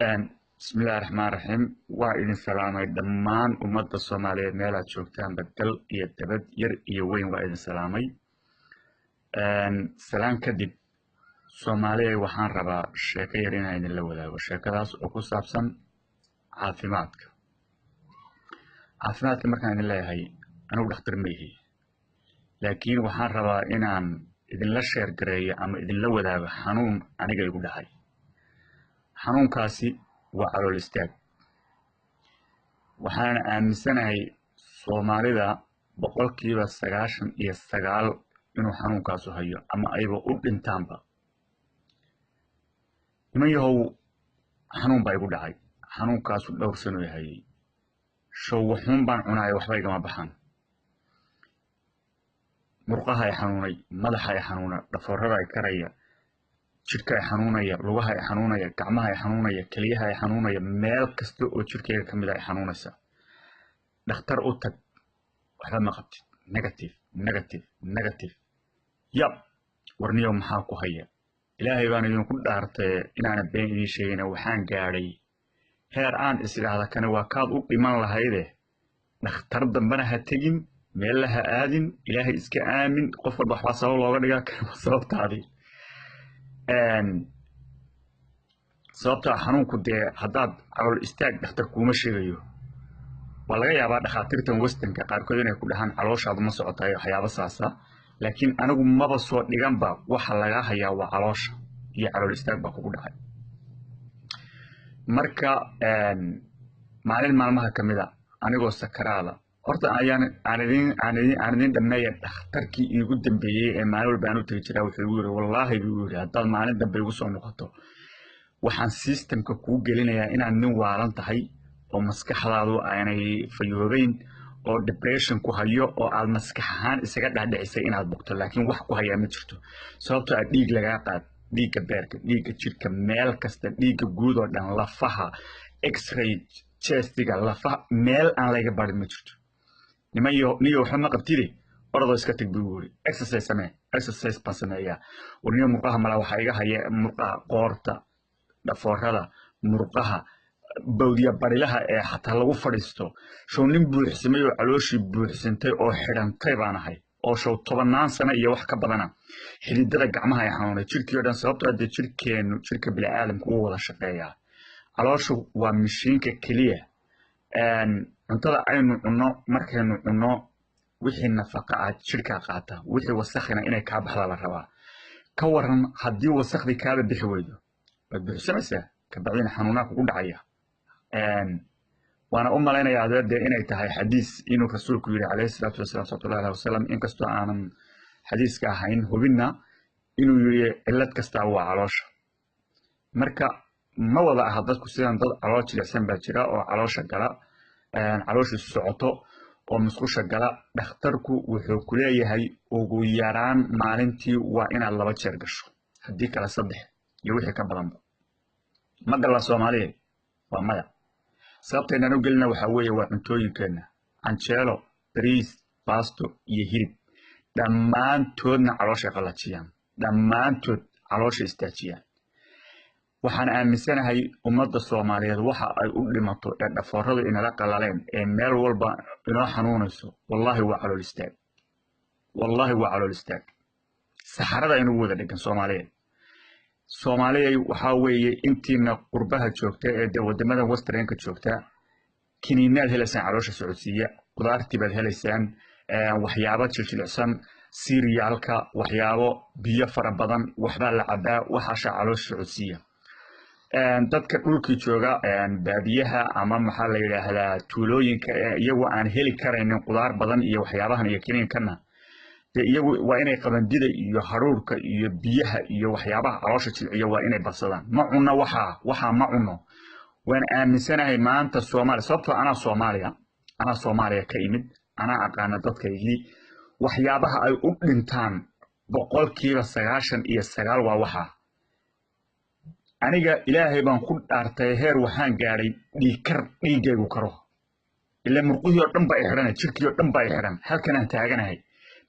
بسم الله الرحمن الرحيم وإذن سلامي دمان أمد الصومالية ميلا جوجتان بدل إيا دبد ير إيا وين وإذن سلامي سلام كدب صومالية وحان ربا الشيكة يرين إذن لولا والشيكة داس أكو سابسن عافيماتك مركان إذن الله هاي أنا ودختر ميهي لكن وحان ربا إنان إذن لا شير قرية أما إذن لولا حنون أنا يقول هاي xanuunkaasi waa calool istaag waxaana aaminsanahay soomaalida boqolkiiba 99 inuu xanuunkaasu hayo ama ayba u dhintaanba nimayahow xanuun baa igu dhacay xanuunkaasu dhowr sano hayay show waxuun baan cunaaya waxba igama baxaan murqaha ay xanuunay madaxa ay xanuuna dhafoorada ay karaya jidhka ay xanuunaya lugaha ay xanuunaya gacmaha ay xanuunaya keliyaha ay xanuunaya meel kasta oo jidhkayga ka mid ah ay xanuunaysa dhakhtar u tag waxba ma qabtid negative yab warniyow maxaa ku haya ilaahay baan idinku dhaartay inaana been idiin sheegayna waxaan gaadhay heer aan is idhaahda kane waa kaad u dhiman lahayde dhakhtar dambana ha tegin meel ha aadin ilaahay iska aamin qof walba waxbaa sabab looga dhigaa kana sababtaadii sababta xanuunku dee haddaad calool istaag dhakhtar kuuma sheegayo waa laga yaabaa dhakhaatiirtan westernka qaarkood inay ku dhahaan calooshaadu ma socotayo waxyaaba saasa laakiin anigu maba soo dhiganba waxa laga hayaa waa caloosha iyo calool istaag baa kugu dhacay marka maalin maalmaha ka mid a anigoo sakaraada horta aan idin dhammeeya dhakhtarkii iigu dambeeyey ee maalin walba aan u tegi jiraa wuxuu igu yiri wallaahi buu yiri haddaad maalin dambe igu soo noqoto waxaan systemka kuu gelinayaa inaad nin waalan tahay oo maskaxdaadu aanay fayoobayn oo depression ku hayo oo aad maskax ahaan isaga dhaadhicisay inaad bogto laakiin wax ku hayaa ma jirto sababtoo ah dhiig lagaa qaad dhiigga beerka dhiigga jidhka meel kasta dhiigga guud oo dhan lafaha x-ray chestiga lafaha meel aan laga barin ma jirto niyo waxba ma qabtide orodoo iska tag buu yiri exercise baan sameeyaa warniyo murqaha mala waxaa iga haya murqaha qoorta dhafoorada murqaha bawdiya barilaha ee xataa lagu fadhiisto show nin buuxsamay oo calooshii buuxsantay oo xidhantay baan ahay oo show 10 sano iyo wax ka badana xididada gacmaha ay xanuunay jirkii oo dhan sababtoo ah jirka bini'aadamku uu wada shaqeeyaa calooshu waa mishiinka keliya cuntada aynu cunno markaynu cunno wixii nafaqa ah jirka qaata wixii wasakhina inay ka baxda la rabaa ka waran haddii wasakhdii kaaba bixi weydo waad buuxsamaysaa ka bacdina xanuunaa kugu dhacaya waana u malaynayaa adeerde inay tahay xadiis inuu rasuulku yiri calayhi salaatu wasalaam sallallahu alayhi wasallam inkastoo aanan xadiiska ahayn hubinna inuu yiri cillad kasta waa caloosha marka ma wada aha dadku sidaan dad calool jilicsan baa jira oo caloosha gala caloosha socoto oo musqusha gala dhakhtarku wuxuu ku leeyahay ugu yaraan maalintii waa inaad 2 jeer gasho haddii kala 3 iyo wixii ka badanba ma gala Soomaaliya waa maya sababta inaan u gelina waxa weeye waa cuntooyinkeena canjeelo bariis baasto iyo hilib dhammaantoodna caloosha qalajiyaan dhammaantood caloosha istaajiyaan waxaan aaminsanahay ummadda Soomaaliyeed waxa ay u dhimato ee dhafoorada inala qalaleen ee meel walba inoo xanuunayso wallahi waa calool istaag saxarada inuu wada dhigan Soomaaliyeed waxa weeye intiina qurbaha joogta ee wadamada westernka joogta kiniinaad helaysaan caloosha socodsiiya qudaartii baad helaysaan waxyaabo jilicsan cerealka waxyaabo biyo fara badan waxba la cabaa waxaasha caloosha socodsiiya dadka dhulkii jooga baadiyaha ama maxaa la yiraahdaa tuulooyinka iyagu aan heli karaynin qudaar badan iyo waxyaabahan iyo kiniinkana iyagu waa inay qabandida iyo haruurka iyo biyaha iyo waxyaabaha caloosha jilciya waa inay badsadaan ma cunno waxa ma cunno waan aaminsanahay maanta Soomaaliya sababtoo ana Soomaaliya ka imid ana aqaan dadkaygii waxyaabaha ay u dhintaan boqolkiiba 99 waa waxa aniga ilaahay baan ku dhaartay heer waxaan gaaray dhiigaygu karo ilaa murqihii oo dhan baa xiran jirkii oo dhan baa xiran halkan aan taaganahay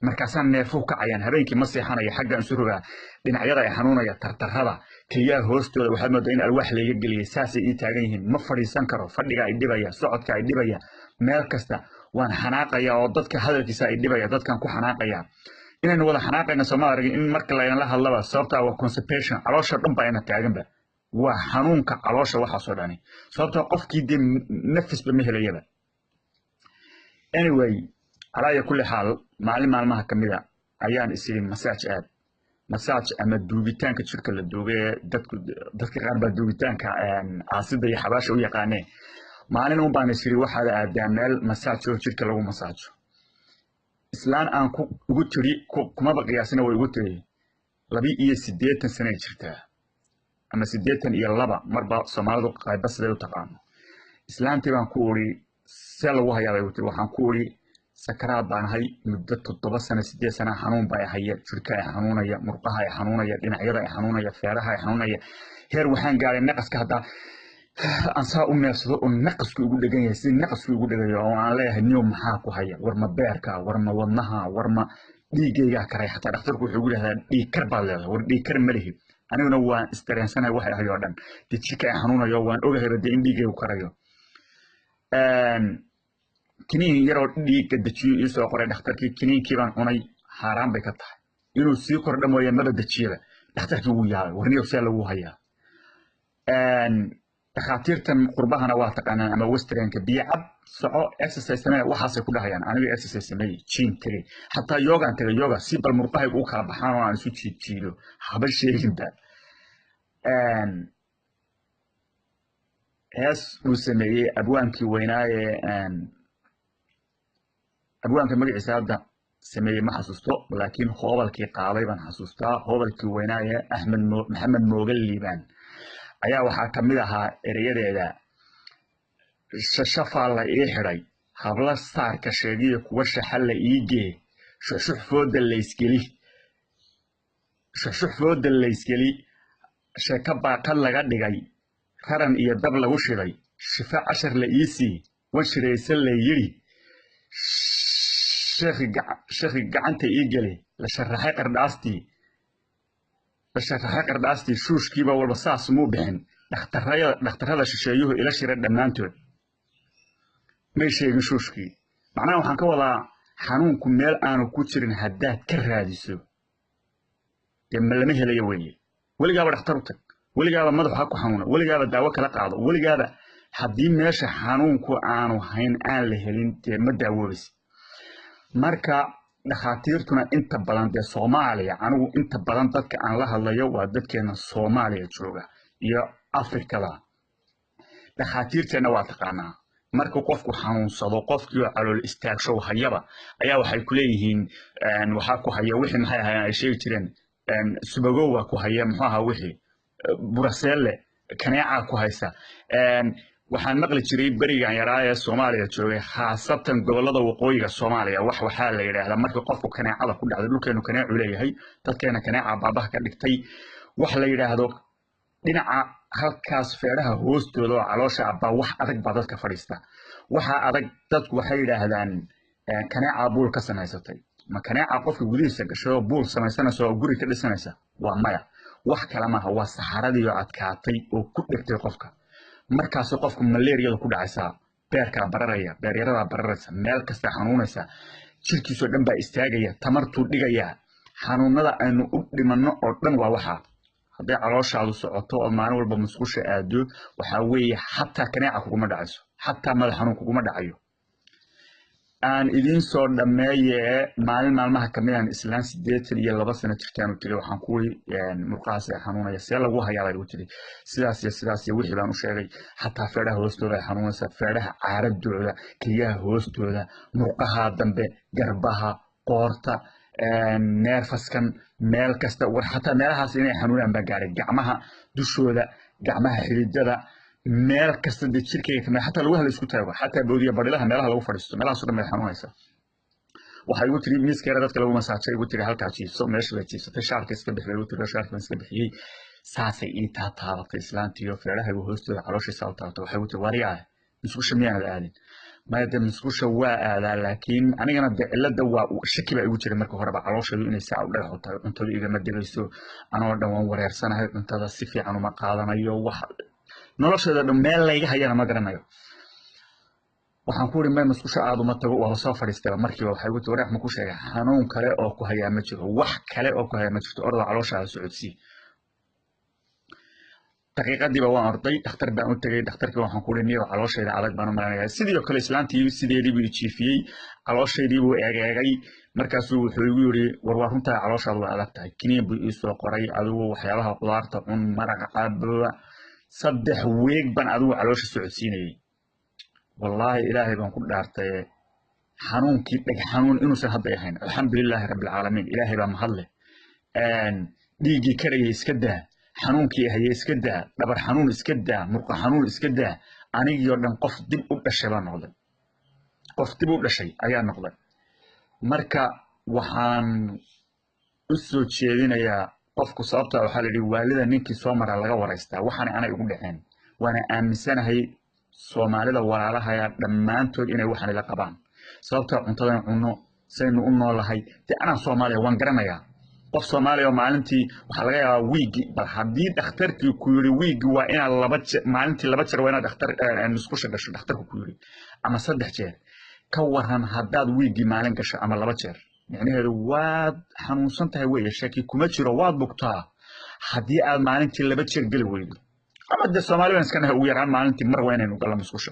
markaasaan neefuu kacayaan habeenkii ma seexanaya xaggan isu rogaa dhinacyada ay xanuunaya tartarrada keliyaha hoostooda waxaad moodaa in alwaax layga geliyay saasay ii taagan yihiin ma fadhiisan karo fadhiga ay dhibaya socodka ay dhibaya meel kasta waan xanaaqaya oo dadka hadalkiisa ay dhibaya dadkan ku xanaaqaya inaynu wada xanaaqayna sooma aragin in marka laynala hadlaba sababtaa waa constipation caloosha dhan baa ina taaganba waa xanuunka caloosha waxaasoo dhani sababtaa qofkii dee nafisba ma helayaba anyway على كل حال معلمها كمية أيان يصير مساج أما دوبيتان كشركة الدوبية دتك غربة دوبيتان كعاصدة يحباش ويقاني معلم بان يصير واحد أدمال مساج شركة له مساج إسلام أن قلت لي كم بقي سنة وقلت لي لبي إيه سديت سنة شرتها أما سديت إيه لبا مربع سمارة قاعد بس ده تقام إسلام تبان كوري سلوها يا وقلت وحن كوري سكرات بان هاي مدة 7 سنة 6 سنة حنون باي هي شركة حنونية مرقها حنونية دينعيدا حنونية فيرها حنونية هير وحان قال النقص كهذا أنسى نفسه النقص يقول لك يا النقص يقول لك يا عليه اليوم محاكو هي ورما بيركا ورما ودنها ورما ديجيا كراي حتى دكتورك يقول هذا ديكر بالله وديكر ملهي أنا نوع استرينسنا واحد هيودن تشيكا حنونية وان أوجه ردين ديجي وكرايو كنين يرو ديك دتشي يسوع قرأ دكتورك كنين كيران أناي حرام بكتة إنه سيكور دمو يمر دتشيله دكتورك وياه ورنيو سيله وهايا تخاطيرتن قربها واتق أنا أما وسترين كبيعب سعو إكسسايز سمية وحاسة كلها يعني أنا إكسسايز سمية تشين تري حتى يوغا أنت يوغا سيب المرقاه يقوكا بحانو عن سوتشي تشيلو حبل شيء جدا هاس وسمية أبوانك ويناي أبوانك مريع سادة سمية ما حسوسته ولكن هوبالكي قاضيبا حسوسته هوبالكي ويناي محمد موغلي بان ayaa waxa kamid ahaa erayadeeda shashafa la ii xiray habla saarka sheegiyo kuwa shaxal la iigee shuxfooda la iskeli sheeka baaqad laga dhigay qaran iyo dab lagu shiday shifa 10 la iisi wan shiraysan la yiri sheekhi gacanta ii gali la sharaxay qardhaastii shuushkiiba walba saas muu bixin dhakhtarrada shisheeyuhu ila shira dhammaantood may sheegin shuushkii macnaha waxaan ka wadaa xanuunku meel aanu ku jirin haddaad ka raadiso dee ma lama helayo weeye weligaaba dhakhtar u tag weligaaba madaxu ha ku xanuuna weligaaba daawo kala qaado weligaaba haddii meesha xanuunku aanu hayn aan la helin dee ma daawoobaysi marka dhakhaatiirtuna inta badan dee Soomaaliya anigu inta badan dadka aan la hadlayo waa dadkeena Soomaaliya jooga iyo Afrikada dhakhaatiirteena waa taqaanaa marka qofku xanuunsado qofkii calool istaagsho hayaba ayaa waxay ku leeyihiin waxa ku haya wixii maxay ahaayeen ay sheegi jireen subago waa ku haya muxuu ahaa wixii buraselle kaneeca ku haysa waxaan maqli jiray barigan yaraa ee Soomaaliya joogay khaasatan gobolada waqooyiga Soomaaliya waxa la yiraahdaa marka qofku kaneecada ku dhacdo dhulkeenu kaneecu leeyahay dadkeena kaneeca baabaha ka dhigtay wax la yiraahdo dhinaca halkaas feeraha hoostooda oo caloosha abba wax adag baa dadka fadhiista waxa adag dadku waxay yiraahdaan kaneeca buul ka samaysatay ma kaneeca qofka gudihiisa gasho buul samaysanayso oo guri ka dhisanaysa waa maya wax kale ma waa saxaradii oo adkaatay oo ku dhigtay qofka markaas qofku malaariyada ku dhacaysa beerka bararaya beeryarada bararaysa meel kasta xanuunaysa jirkiisu dhan baa istaagaya tamartu dhigaya xanuunada aynu u dhimanno oo dhan waa waxa haddii calooshaadu socoto oo maalin walba musqusha aado waxa weeye xataa kaneeca kuguma dhacayso xataa madax xanuun kuguma dhacayo aan idin soo dhameeyay maalmaha kamidaan islaan 82 sano jirtaan u tiri waxaan ku murqaas xanuunaya see lagu hayaa ay u tiri sidaas iyo wixii baan u sheegay xataa feeraha hoostooda xanuunaysa feeraha caaradooda kiyaha hoostooda murqaha dambe garbaha qoorta neerfaskan meel kasta war xataa meelahaas inay xanuunaan baa gaaray gacmaha dushooda gacmaha xididada meel kasta de jirkayga kamid xataa lagu hal isku taago xataa boodiya barilaha meelaha lagu fadhiisto meelahaas oo dhan bay xanuunaysa waxay ugu tiri miiskeeda dadka lagu masaajay ugu tiri halkaa jiifso meesha la jiifsatay shaarka iska bixiyay ugu tiri shaarka iska bixiyay saasay ii taabatay islaantiyo feeraha hoostooda calooshiisa u taabatay waxay ugu tiri wariyaa isku shamiyaanada aadin ما يدري مسكوشة هذا لكن أنا جانا إلا دوا شكل بقى يوجد مركو هربا علوشة دو إني ساعة ولا حتى أنت دو إذا ما دريسو أنا ورد وان ورير سنة هاي أنت ذا سفي عنو ما قادنا يو واحد نلاش هذا دم مال ليه هاي أنا ما قرنا يو وحنقول ما مسكوشة عادو ما تقول وهو سافر يستوى مركي وحيوت وريح مكوشة حنون كلا أو كهيا متشر وح كلا أو كهيا متشر أرض علوشة على السعودية دقيقة دي بوان أرضي دكتور بانو تجي دكتور كي waxaan ku leeyahay caloosheeda adag baan maranaya sidoo kale islaantii sideedii buu jiifiyay caloosheedii buu eegay markaasuu wuxuu igu yiri war waa runta calooshaadu waa adag tahay kiniin buu ii soo qoray adigu waxyaabaha qudaarta cun maraqa caabba saddex weeg baan adigu caloosha socodsiinayay wallahi ilaahay baan ku dhaartay xanuunkii dhag xanuun inuusan hadda ahayn alxamdulilaahi rabbil caalamiin ilaahay baa mahadle dhiigii karayay iska daa xanuunkii haye iska daa dhabar xanuun iska daa murqa xanuun iska daa anigii dhan qof dib u dhashay baan noqday qof dib u dhashay ayaa noqday marka waxaan u soo jeedinayaa qofku sababta waxa la yiri waalida ninkii soo maray laga wareystaa waxaan aanay ugu dhaceen waana aaminsanahay Soomaalida walaalaha dhammaantood inay waxaan la qabaan sababta cuntadan cunno saynu u noolahay ana Soomaaliya waan garanayaa qof Soomaaliya maalintii waxa laga yaabaa wiigi bal hadii dhakhtarkii ku yiri wiigi waa in maalintii laba jeer waa in dhakhtar musqusha gasho dhakhtarku ku yiri ama saddex jeer ka waran hadaad wiigi maalin gasho ama laba jeer yacni waad xanuunsan tahay way shaki kuma jiro waad bugtaa hadii aad maalintii laba jeer gali weydo ama de Soomaaliya iska nahay ugu yaraan maalintii mar waa inaynu galno musqusha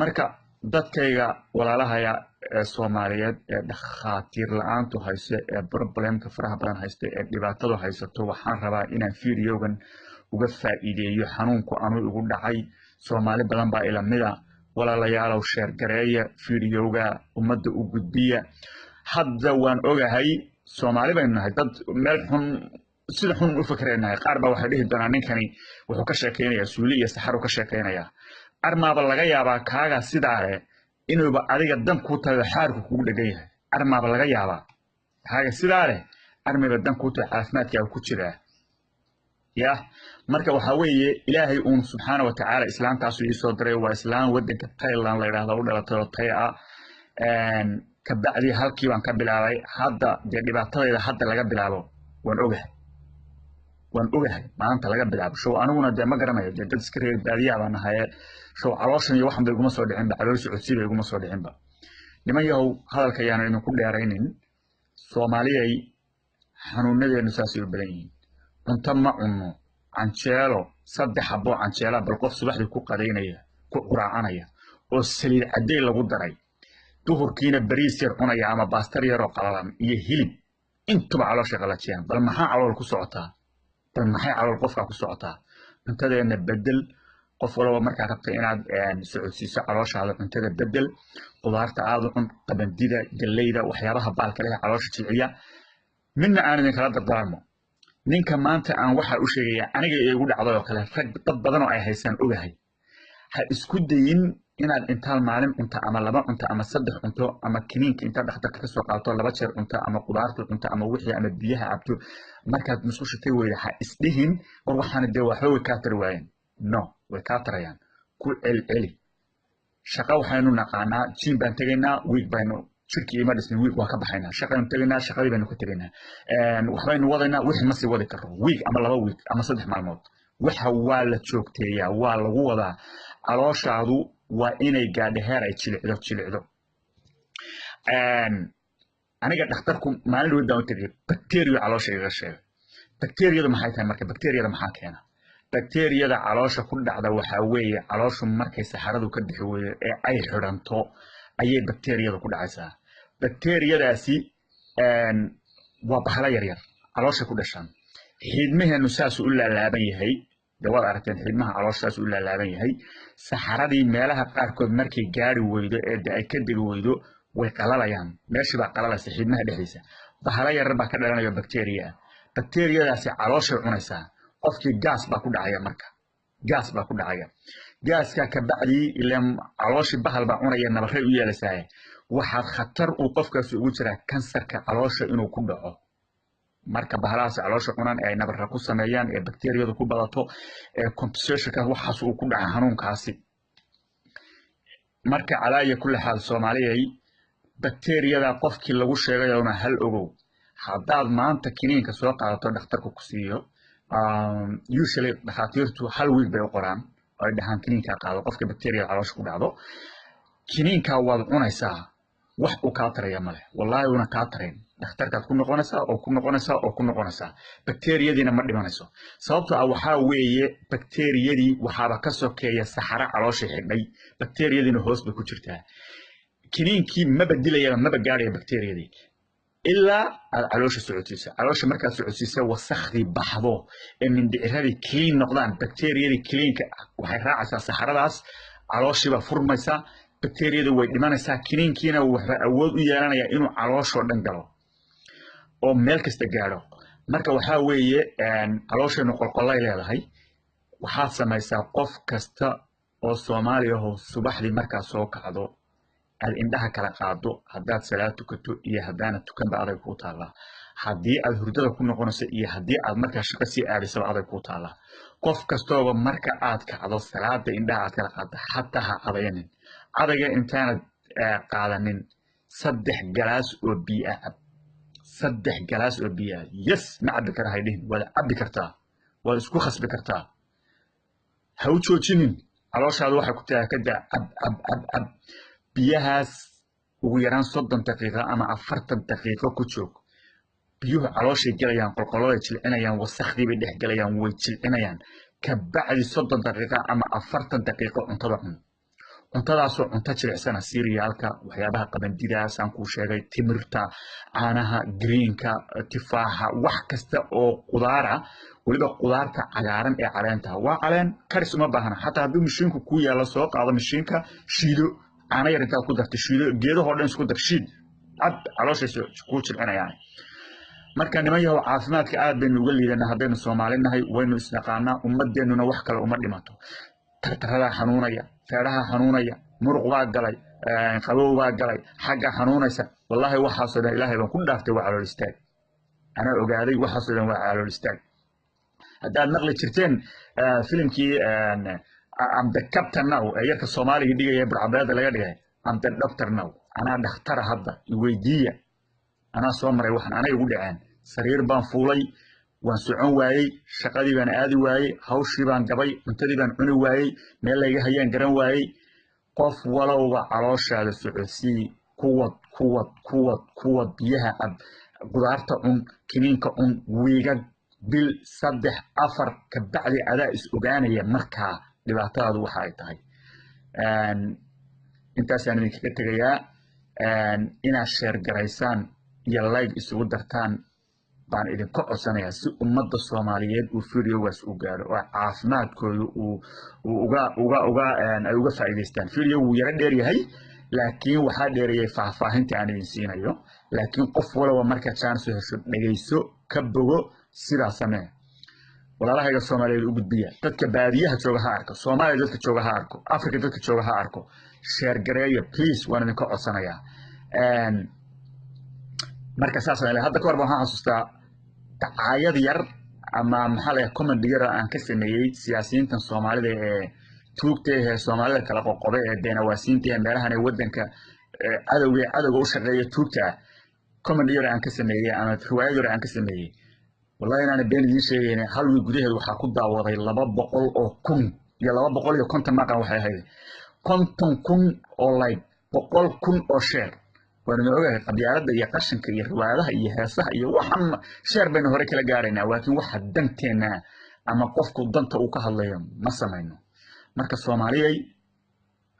marka dadkayga walaalahaya Soomaaliyeed ee dhakhaatiir la'aantu hayso ee problemka faraha badan haysto ee dhibaatada haysato waxaan rabaa inaan fiidiyogan uga faa'iideeyo xanuunku aanu ugu dhacay Soomaali badan baa ila mida walaalayaal share gareeya fiidiyoga ummadda u gudbiya hadda waan ogahay Soomaali baynu nahay dad meel xun sida xun u fikiraynahay qaar baa waxay dhihi doonaan ninkani wuxuu ka sheekeynayaa suuli iyo saxaro ka sheekeynaya armaaba laga yaabaa kaaga sidaare inuuba adiga dan ku tahay xaarku kugu dhagan yahay armaaba laga yaabaa kaaga sidaare armayba dan ku tahay caafimaadkaaga ku jira ya marka waxa weeye ilaahay uu subxaanahu wa ta'ala islaamtaas uu soo diray waa islaam wadanka Thailand la yiraahdo u dhalatay Thailand ka bacdi halkii waan ka bilaabay hadda dhibaatadayda hadda laga bilaabo waan ogahay maanta laga bilaabo show aniguna de ma garanayo dad iska reer baadiya baan ahay show calooshan iyo waxan bay iguma soo dhicin ba caloosha codsiga iguma soo dhicin ba niman yahow hadalka yaana inuu ku dheeraynin Soomaaliyay xanuunadeenu saasi u badan yihiin cunto ma cunno canjeelo saddex xabo canjeela bal qof subaxdii ku qadeynaya ku quraacanaya oo saliid caday lagu daray duhurkiina bariis yar cunaya ama baastar yar oo qalalan iyo hilib intuba caloosha qalajiyaan bal maxaa calool ku socotaa maxay calool qofka ku socotaa cuntadeena bedel qof walba marka rabta inaad socodsiiso calooshaada cuntada bedel qudaarta aad u cun qabandida galeyda waxyaabaha baalka leh caloosha jilciya midna aan idin kala dardaarmo ninka maanta aan waxa u sheegaya aniga igu dhacdo oo kale rag dad badan oo ay haysan ogahay ha isku dayin inaad intaal maalin cunta ama laba cunta ama saddex cunto ama kiniinka inta dhakhtarka ka soo qaato laba jeer cunta ama qudaarta cunta ama wixii ama biyaha cabto markaad musqushatay weeyda ha isdhihin war waxaan de waxa way ka tar waayeen no way ka tarayaan ku celceli shaqa waxaynu naqaanaa jin baan tagaynaa week baynu shirkii ma dhisnay week waa ka baxaynaa shaqaynu tagaynaa shaqadii baynu ka tagaynaa waxbaynu wadaynaa wixii ma sii wadi karo week ama laba week ama saddex maalmood waxa waa la joogteeyaa waa lagu wadaa calooshaadu waa inay gaadho heer ay jilicdo aniga dhakhtarku maalin weyn baan u tagay bakteeriyo caloosha iga sheegay bakteeriyadu maxay tahay marka bakteeriyada maxaa keena bakteeriyada caloosha ku dhacda waxa weeye calooshu markay saxaradu ka bixi weydo ee ay xiranto ayay bakteeriyadu ku dhacaysaa bakteeriyadaasi waa bahla yar yar caloosha ku dhashan xiidmaheenu saas u laalaaban yahay dawaad aragteen xiidmaha caloosha saas u laalaaban yahay saxaradii meelaha qaarkood markay gaari weydo ee ay ka degi weydo way qalalayaan meeshii baa qalalaysa xiidmaha dhexdiisa bahla yar baa ka dhalanaya bakteeriya bakteeriyadaasi caloosha cunaysaa qofkii gaas baa ku dhacaya marka gaas baa ku dhacaya gaaska ka bacdi ilaa calooshi bahal baa cunaya nabaray u yeelaysaa waxaad khatar uu qofkaas ugu jiraa kansarka caloosha inuu ku dhaco marka bahalahaas caloosha cunaan ay nabarra ku sameeyaan ee bakteeriyadu ku badato ee compensationka waxaas uu ku dhaca xanuunkaasi marka calaaya kulli xaal Soomaaliyay bakteeriyada qofkii lagu sheegay oo hal ogow haddaad maanta kiniinka soo qaadato dhakhtarku ku siiyo usually dhakhaatiirtu hal wiil bay u qoraan oo ay dhahaan kiniinka qaado qofka bakteeriyada caloosha ku dhacdo kiniinka waad cunaysaa wax uu kaa taraya male wallahi una kaa tarayn dhakhtarkaad ku noqonaysaa bakteeriyadiina ma dhimanayso sababtoo ah waxaa weeye bakteeriyadii waxaaba ka sokeeya saxaro caloosha xidhay bakteeriyadiina hoos bay ku jirtaa kiniinkii maba dilayaba maba gaadhaya bakteeriyadii ilaa aad caloosha socodsiisa caloosha markaad socodsiisa wasakhdii baxdo ee mindhiciradii clean noqdaan bakteeriyadii cleanka waxay raacaysaa saxaradaas calooshiiba furmaysa bakteeriyadu way dhimanaysaa kiniinkiina wuxuu awood u yeelanayaa inuu calooshoo dhan galo oo meel kasta gaadho marka waxaa weeye calooshaynu qolqollay leedahay waxaad samaysaa qof kasta oo Soomaali ah oo subaxdii markaa soo kacdo aad indhaha kala qaado haddaad salaad tukato iyo haddaanad tukanba adag kuu taallaa haddii aad hurdada ku noqonayso iyo haddii aad markaa shaqo sii aadisaba adag kuu taallaa qof kastooba marka aad kacdo salaada indhaha aad kala qaado xataa ha adayanin adaga intaanad qaadanin 3 galaas oo biyo ah 3 galaas oo biyo yes ma cabbi kara haydhin wada cabbi kartaa wada isku khasbi kartaa ha u joojinin calooshaadu waxay ku tahay kada ab biyahaas ugu yaraan 30 daqiiqo ama 40 daqiiqo ku joog biyuhu calooshay galayaan qolqoladay jilcinayaan wasakhdii bay dhex galayaan way jilcinayaan ka bacdi 30 daqiiqo ama 40 daqiiqo cuntada cuntadaasoo cunto jilicsana siiriyaalka waxyaabaha qabandidaas aan kuu sheegay timirta caanaha greenka tifaaxa wax kasta oo qudaara waliba qudaarta cagaaran ee caleenta waa caleen karis uma baahna xataa hadduu mishiinku ku yaalo soo qaado mishiinka shiido caana yar intaad ku darto shiido geedahoo dhan isku dar shiid cab calooshiisa kuu jilcinayaan marka niman yahow caafimaadka aad baynu uga liidanaa haddaynu Soomaali nahay waynu isnaqaanaa ummadeennuna wax kale uma dhimato tartarada xanuunaya feeraha xanuunaya muruq baa galay qabow baa galay xagga xanuunaysa wallahi waxaasoo dhan ilaahay baan ku dhaaftay waa calool istaag ana ogaaday waxaasoo dhan waa calool istaag haddaad maqli jirteen filimkii am the captain now ee yarka Soomaaliga dhigaya burcabeeda laga dhigay am the doctor now ana dhakhtar hadda weydiiya ana soo maray waxaan anaga ugu dhaceen sariir baan fuulay waan socon waayay shaqadii baan aadi waayay hawshii baan gabay cuntadii baan cuni waayay meel layga hayaan garan waayay qof walowba calooshaada socodsii kuwad biyaha ab qudaarta kiniinka wiiga bil 3 4 ka bacdi adaa is ogaanaya markaa dhibaatadaadu waxa ay tahay intaasaan idinkaga tegayaa inaad sheer garaysaan iyo like isugu dartaan baan idinka codsanayaa si ummadda Soomaaliyeed uu fiidiyogaas u gaaro oo caafimaadkooda ay uga faa'iideystaan fiidiyo wuu yara dheer yahay laakiin waxaa dheeriyay faahfaahinta aan idin siinayo laakiin qof walba marka chance hesho dhageyso ka bogo sidaa samee walaalahayga Soomaaliyeed u gudbiya dadka baadiyaha jooga ha arko Soomaaliya dadka jooga ha arko Afrika dadka jooga ha arko share gareeyo please waan idinka codsanayaa marka saas aan hadda ka waxaan xasuustaa tacaayad yar ama maxaa la comment yar aan ka sameeyay siyaasiyiintan Soomaalida ee tuugta ee Soomaalida kala qoqoday ee beenawaasiinta ee meelahan ee wadanka cadawga u shaqeeya tuugta comment yar aan ka sameeyay ama riwaayad yar aan ka sameeyay wallahi inaan been idin sheegayna hal wiil gudaheed waxa ku daawaday 200 oo kun iyo 250 maqan waxay ahayd 50 kun oo like 100 kun oo share waana ogahay qabyaaladda iyo qashinka iyo riwaayadaha iyo heesaha iyo waxan share bayna hore kala gaaraynaa laakiin waxa danteena ama qofku danta uu ka hadlayo ma sameeyno marka Soomaaliyay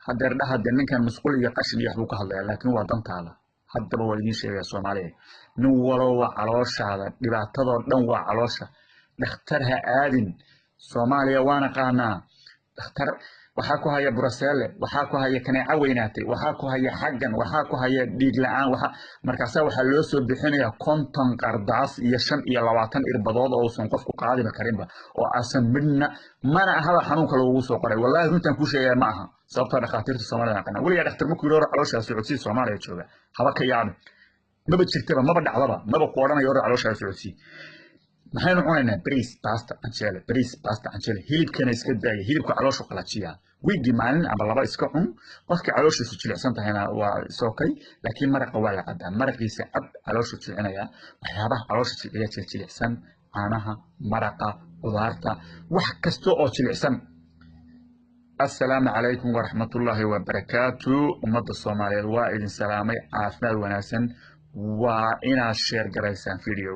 hadeer dhaxad ninkan mas'uul iyo qashin iyo waxbuu ka hadlaya laakiin waa dantaada haddaba waa idin sheegaya Soomaaliya nin walba calooshaada dhibaatadoo dhan waa caloosha dhakhtar ha aadin Soomaaliya waana qaanaa dhakhtar waxa ku haya Brussels waxa ku haya kaneeca weynaatay waxa ku haya xaggan waxa ku haya dhiig la'aan markaas waxa loo soo bixinayaa 50 qardaas iyo 25 irbadood oo uusan qofku qaadi karinba oo asan midna mana aha xanuunka lagu soo qoray wallahi runtan ku sheegay ma aha sababta dhakhaatiirta Soomaaliya qana waliya dhakhtar markuu yiro caloosha socodsi Soomaaliya jooga haba ka yaab maba jirtaba maba dhacdaba maba qooranayo caloosha socodsi maxaynu cunaynaa bariis basta canjeele bariis basta canjeele hilibkana iska daaya hilibka calooshu qalajiyaa wiigii maalin ama laba iska cun qofkii calooshiisu jilicsan tahayna waa isokay laakiin maraqa waa la qadaa maraqiisa cad calooshu jilcinaya waxyaabaha caloosha jilciya jilicsan caanaha maraqa qudaarta wax kasta oo jilicsan السلام عليكم ورحمة الله وبركاته أمد الصومالية وإذن سلامي عافنا وناسا وإنا الشير قريسان فيديو